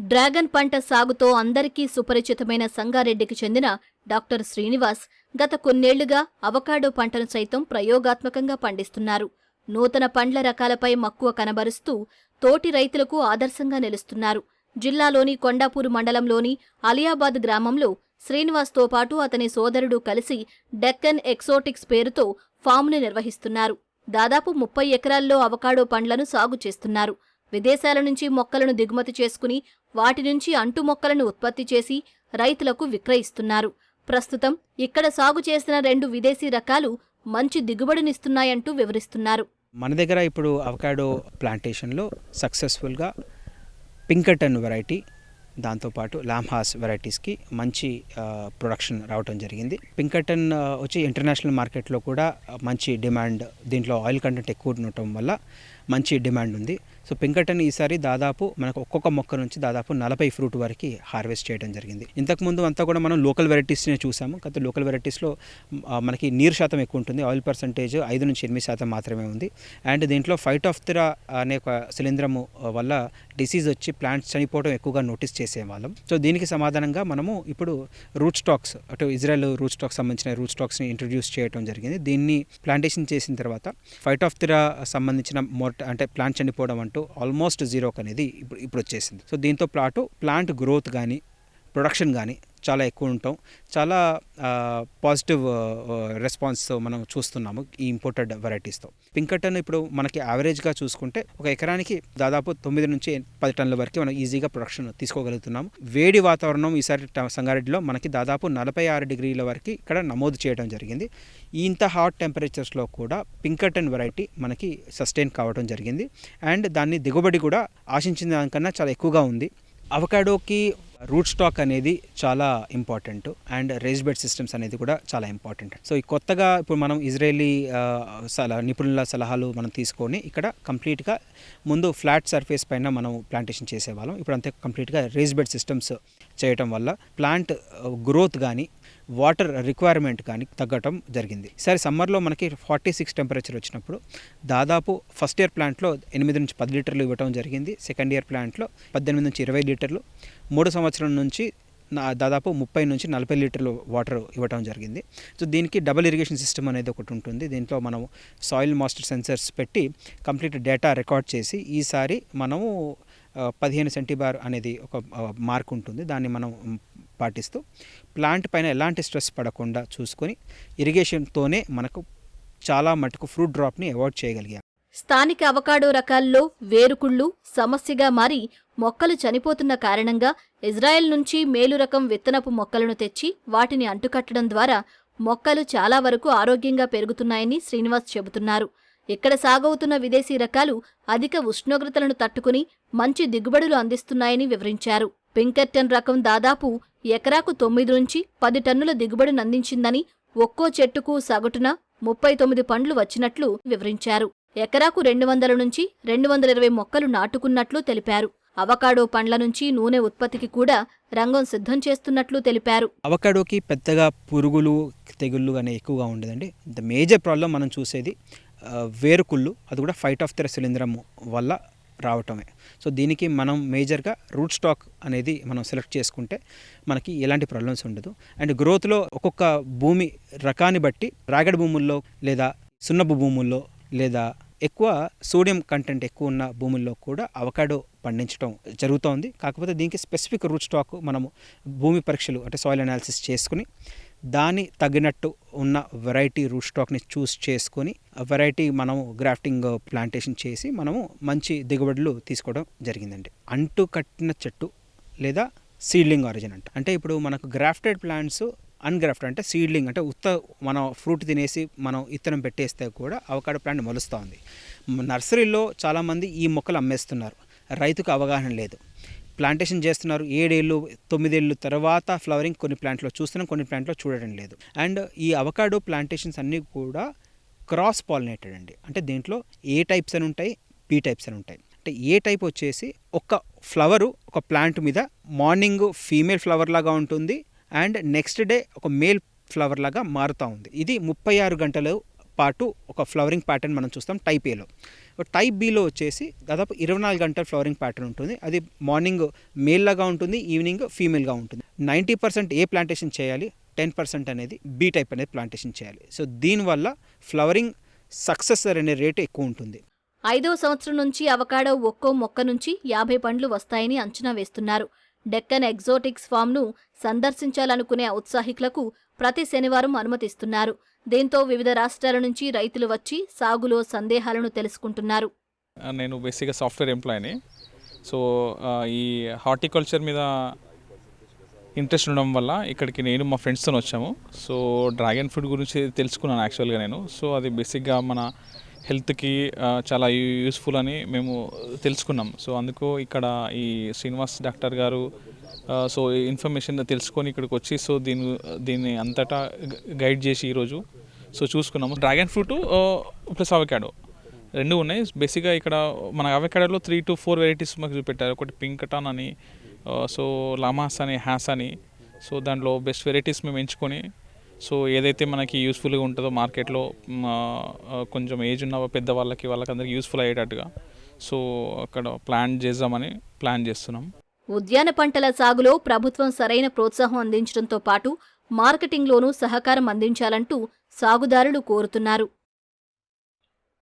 Dragon పంట సాగుతో అందరికీ సుపరిచితమైన సంగారెడ్డికి చెందిన డాక్టర్ శ్రీనివాస్ గత కొన్నేళ్లుగా అవకాడో పంటను సైతం ప్రయోగాత్మకంగా పండిస్తున్నారు. నూతన పండ్ల రకాలపై మక్కువ కనబరుస్తూ తోటి రైతులకు ఆదర్శంగా నిలుస్తున్నారు. జిల్లాలోని కొండాపూర్ మండలంలోని అలియాబాద్ గ్రామంలో శ్రీనివాస్తో పాటు అతని సోదరుడు కలిసి డెక్కన్ ఎక్సోటిక్స్ పేరుతో ఫామ్ను నిర్వహిస్తున్నారు. దాదాపు 30 ఎకరాల్లో అవకాడో పండ్లను సాగు చేస్తున్నారు. విదేశాల నుంచి మొక్కలను దిగుమతి చేసుకుని వాటి నుంచి అంటు మొక్కలను ఉత్పత్తి చేసి రైతులకు విక్రయిస్తున్నారు. ప్రస్తుతం ఇక్కడ సాగు చేసిన 2 విదేశీ రకాలు మంచి దిగుబడినిస్తున్నాయంటూ వివరిస్తున్నారు. మన దగ్గర ఇప్పుడు అవకాడో ప్లాంటేషన్లో సక్సెస్ఫుల్గా పింకర్టన్ వెరైటీ, దాంతోపాటు లామ్హాస్ వెరైటీస్కి మంచి ప్రొడక్షన్ రావడం జరిగింది. పింకర్టన్ వచ్చి ఇంటర్నేషనల్ మార్కెట్లో కూడా మంచి డిమాండ్, దీంట్లో ఆయిల్ కంటెంట్ ఎక్కువ ఉండటం వల్ల మంచి డిమాండ్ ఉంది. సో పింకర్టన్ ఈసారి దాదాపు మనకు ఒక్కొక్క మొక్క నుంచి దాదాపు 40 ఫ్రూట్ వరకు హార్వెస్ట్ చేయడం జరిగింది. ఇంతకుముందు అంతా కూడా మనం లోకల్ వెరైటీస్నే చూసాము. కాకపోతే లోకల్ వెరైటీస్లో మనకి నీరు శాతం ఎక్కువ ఉంటుంది, ఆయిల్ పర్సంటేజ్ 5-8% మాత్రమే ఉంది. అండ్ దీంట్లో ఫైటోఫ్థరా అనే ఒక శిలీంధ్రము వల్ల డిసీజ్ వచ్చి ప్లాంట్స్ చనిపోవడం ఎక్కువగా నోటీస్ చేసేవాళ్ళం. సో దీనికి సమాధానంగా మనము ఇప్పుడు రూట్ స్టాక్స్, అటు ఇజ్రాయెల్ రూట్ స్టాక్స్ సంబంధించిన రూట్ స్టాక్స్ని ఇంట్రడ్యూస్ చేయడం జరిగింది. దీన్ని ప్లాంటేషన్ చేసిన తర్వాత ఫైటోఫ్థరా సంబంధించిన అంటే ప్లాంట్ చనిపోవడం అంటూ ఆల్మోస్ట్ జీరోకి అనేది ఇప్పుడు వచ్చేసింది. సో దీంతో ప్లాంట్ గ్రోత్ కానీ ప్రొడక్షన్ కానీ చాలా ఎక్కువ ఉంటాం. చాలా పాజిటివ్ రెస్పాన్స్ మనం చూస్తున్నాము ఈ ఇంపోర్టెడ్ వెరైటీస్తో. పింకర్టన్ ఇప్పుడు మనకి యావరేజ్గా చూసుకుంటే ఒక ఎకరానికి దాదాపు 9-10 టన్నుల వరకు మనం ఈజీగా ప్రొడక్షన్ తీసుకోగలుగుతున్నాము. వేడి వాతావరణం ఈసారి సంగారెడ్డిలో మనకి దాదాపు 46 డిగ్రీల వరకు ఇక్కడ నమోదు చేయడం జరిగింది. ఇంత హాట్ టెంపరేచర్స్లో కూడా పింకర్టన్ వెరైటీ మనకి సస్టైన్ కావడం జరిగింది. అండ్ దాన్ని దిగుబడి కూడా ఆశించిన దానికన్నా చాలా ఎక్కువగా ఉంది. అవకాడోకి రూట్ స్టాక్ అనేది చాలా important and raised bed systems అనేది కూడా చాలా ఇంపార్టెంట్. సో ఈ కొత్తగా ఇప్పుడు మనం ఇజ్రాయేలీ నిపుణుల సలహాలు మనం తీసుకొని ఇక్కడ కంప్లీట్గా ముందు ఫ్లాట్ సర్ఫేస్ పైన మనం ప్లాంటేషన్ చేసేవాళ్ళం. ఇప్పుడు అంతే కంప్లీట్గా రేజ్ బెడ్ సిస్టమ్స్ చేయటం వల్ల ప్లాంట్ గ్రోత్ కానీ వాటర్ రిక్వైర్మెంట్ కానీ తగ్గటం జరిగింది. ఈసారి సమ్మర్లో మనకి 46 టెంపరేచర్ వచ్చినప్పుడు దాదాపు ఫస్ట్ ఇయర్ ప్లాంట్లో 8-10 లీటర్లు ఇవ్వటం జరిగింది. సెకండ్ ఇయర్ ప్లాంట్లో 18-20 లీటర్లు, 3 సంవత్సరం నుంచి దాదాపు 30-40 లీటర్లు వాటర్ ఇవ్వటం జరిగింది. సో దీనికి డబుల్ ఇరిగేషన్ సిస్టమ్ అనేది ఒకటి ఉంటుంది. దీంట్లో మనం సాయిల్ మాయిశ్చర్ సెన్సర్స్ పెట్టి కంప్లీట్ డేటా రికార్డ్ చేసి ఈసారి మనము 15 సెంటీబార్ అనేది ఒక మార్క్ ఉంటుంది, దాన్ని మనం పాటిస్తూ ప్లాంట్ పైన ఎలాంటి స్ట్రెస్ పడకుండా చూసుకొని ఇరిగేషన్తోనే మనకు చాలా మటుకు ఫ్రూట్ డ్రాప్ని అవాయిడ్ చేయగలిగాం. స్థానిక అవకాడో రకాల్లో వేరుకుళ్ళు సమస్యగా మారి మొక్కలు చనిపోతున్న కారణంగా ఇజ్రాయెల్ నుంచి మేలు రకం విత్తనపు మొక్కలను తెచ్చి వాటిని అంటుకట్టడం ద్వారా మొక్కలు చాలా వరకు ఆరోగ్యంగా పెరుగుతున్నాయని శ్రీనివాస్ చెబుతున్నారు. ఇక్కడ సాగవుతున్న విదేశీ రకాలు అధిక ఉష్ణోగ్రతలను తట్టుకుని మంచి దిగుబడులు అందిస్తున్నాయని వివరించారు. పింకర్టన్ రకం దాదాపు ఎకరాకు 9-10 టన్నుల దిగుబడిని అందించిందని, ఒక్కో చెట్టుకు సగటున 39 పండ్లు వచ్చినట్లు వివరించారు. ఎకరాకు 200-220 మొక్కలు నాటుకున్నట్లు తెలిపారు. అవకాడో పండ్ల నుంచి నూనె ఉత్పత్తికి కూడా రంగం సిద్ధం చేస్తున్నట్లు తెలిపారు. అవకాడోకి పెద్దగా పురుగులు తెగుళ్ళు అనే ఎక్కువగా ఉండదండి. ద మేజర్ ప్రాబ్లం మనం చూసేది వేరుకుళ్ళు, అది కూడా ఫైటోఫ్థరా శిలీంధ్రం వల్ల రావటమే. సో దీనికి మనం మేజర్గా రూట్ స్టాక్ అనేది మనం సెలెక్ట్ చేసుకుంటే మనకి ఎలాంటి ప్రాబ్లమ్స్ ఉండదు. అండ్ గ్రోత్లో ఒక్కొక్క భూమి రకాన్ని బట్టి రాగడి భూముల్లో లేదా సున్నపు భూముల్లో లేదా ఎక్కువ సోడియం కంటెంట్ ఎక్కువ ఉన్న భూముల్లో కూడా అవకాడో పండించడం జరుగుతోంది. కాకపోతే దీనికి స్పెసిఫిక్ రూట్ స్టాక్ మనము భూమి పరీక్షలు అంటే సాయిల్ అనాలిసిస్ చేసుకుని దాని తగినట్టు ఉన్న వెరైటీ రూట్ స్టాక్ని చూస్ చేసుకొని వెరైటీ మనము గ్రాఫ్టింగ్ ప్లాంటేషన్ చేసి మనము మంచి దిగుబడులు తీసుకోవడం జరిగిందండి. అంటు కట్టిన చెట్టు లేదా సీడ్లింగ్ ఆరిజిన్ అంటే ఇప్పుడు మనకు గ్రాఫ్టెడ్ ప్లాంట్స్, అన్గ్రాఫ్టెడ్ అంటే సీడ్లింగ్ అంటే మనం ఫ్రూట్ తినేసి మనం ఇత్తనం పెట్టేస్తే కూడా అవకాడో ప్లాంట్ మొలుస్తూ ఉంది. నర్సరీలో చాలామంది ఈ మొక్కలు అమ్మేస్తున్నారు, రైతుకు అవగాహన లేదు. ప్లాంటేషన్ చేస్తున్నారు, 7 ఏళ్ళు 9 ఏళ్ళు తర్వాత ఫ్లవరింగ్ కొన్ని ప్లాంట్లో చూస్తున్నాం, కొన్ని ప్లాంట్లో చూడడం లేదు. అండ్ ఈ అవకాడో ప్లాంటేషన్స్ అన్నీ కూడా క్రాస్ పాలినేటెడ్ అండి. అంటే దీంట్లో ఏ టైప్స్ అని ఉంటాయి, బి టైప్స్ అని ఉంటాయి. అంటే ఏ టైప్ వచ్చేసి ఒక ఫ్లవరు ఒక ప్లాంట్ మీద మార్నింగ్ ఫీమేల్ ఫ్లవర్ లాగా ఉంటుంది అండ్ నెక్స్ట్ డే ఒక మేల్ ఫ్లవర్ లాగా మారుతూ ఉంది. ఇది 36 గంటలు పాటు ఒక ఫ్లవరింగ్ ప్యాటర్న్ మనం చూస్తాం టైప్ ఏలో. టైప్ బిలో వచ్చేసి దాదాపు 24 గంటల ఫ్లవరింగ్ ప్యాటర్న్ ఉంటుంది. అది మార్నింగ్ మేల్ లాగా ఉంటుంది, ఈవినింగ్ ఫీమేల్గా ఉంటుంది. 90% ఏ ప్లాంటేషన్ చేయాలి, 10% అనేది బీ టైప్ అనేది ప్లాంటేషన్ చేయాలి. సో దీనివల్ల ఫ్లవరింగ్ సక్సెస్ అనే రేటు ఎక్కువ ఉంటుంది. 5వ సంవత్సరం నుంచి అవకాడో ఒక్కో మొక్క నుంచి 50 పండ్లు వస్తాయని అంచనా వేస్తున్నారు. డెక్కన్ ఎగ్జోటిక్స్ ఫామ్ను సందర్శించాలనుకునే ఔత్సాహికులకు ప్రతి శనివారం అనుమతిస్తున్నారు. దీంతో వివిధ రాష్ట్రాల నుంచి రైతులు వచ్చి సాగులో సందేహాలను తెలుసుకుంటున్నారు. నేను బేసిక్గా సాఫ్ట్వేర్ ఎంప్లాయీని. సో ఈ హార్టికల్చర్ మీద ఇంట్రెస్ట్ ఉండడం వల్ల ఇక్కడికి నేను మా ఫ్రెండ్స్తో వచ్చాము. సో డ్రాగన్ ఫ్రూట్ గురించి తెలుసుకున్నాను యాక్చువల్గా నేను. సో అది బేసిక్గా మన హెల్త్కి చాలా యూస్ఫుల్ అని మేము తెలుసుకున్నాం. సో అందుకు ఇక్కడ ఈ శ్రీనివాస్ డాక్టర్ గారు సో ఇన్ఫర్మేషన్ తెలుసుకొని ఇక్కడికి వచ్చి సో దీన్ని అంతటా గైడ్ చేసి ఈరోజు సో చూసుకున్నాము. డ్రాగన్ ఫ్రూట్ ప్లస్ అవకాడో రెండు ఉన్నాయి. బేసిక్గా ఇక్కడ మన అవకాడోలో 3 to 4 వెరైటీస్ మాకు చూపెట్టారు. ఒకటి పింకటాన్ అని, సో లామాస్ అని, హ్యాస్ అని. సో దాంట్లో బెస్ట్ వెరైటీస్ మేము ఎంచుకొని సో ఏదైతే మనకి యూస్ఫుల్గా ఉంటుందో మార్కెట్లో కొంచెం ఏజ్ ఉన్న వాళ్ళకందరికీ యూస్ఫుల్ అయ్యేటట్టుగా సో అక్కడ ప్లాన్ చేస్తున్నాం. ఉద్యాన పంటల సాగులో ప్రభుత్వం సరైన ప్రోత్సాహం అందించడంతో పాటు మార్కెటింగ్లోనూ సహకారం అందించాలంటూ సాగుదారులు కోరుతున్నారు.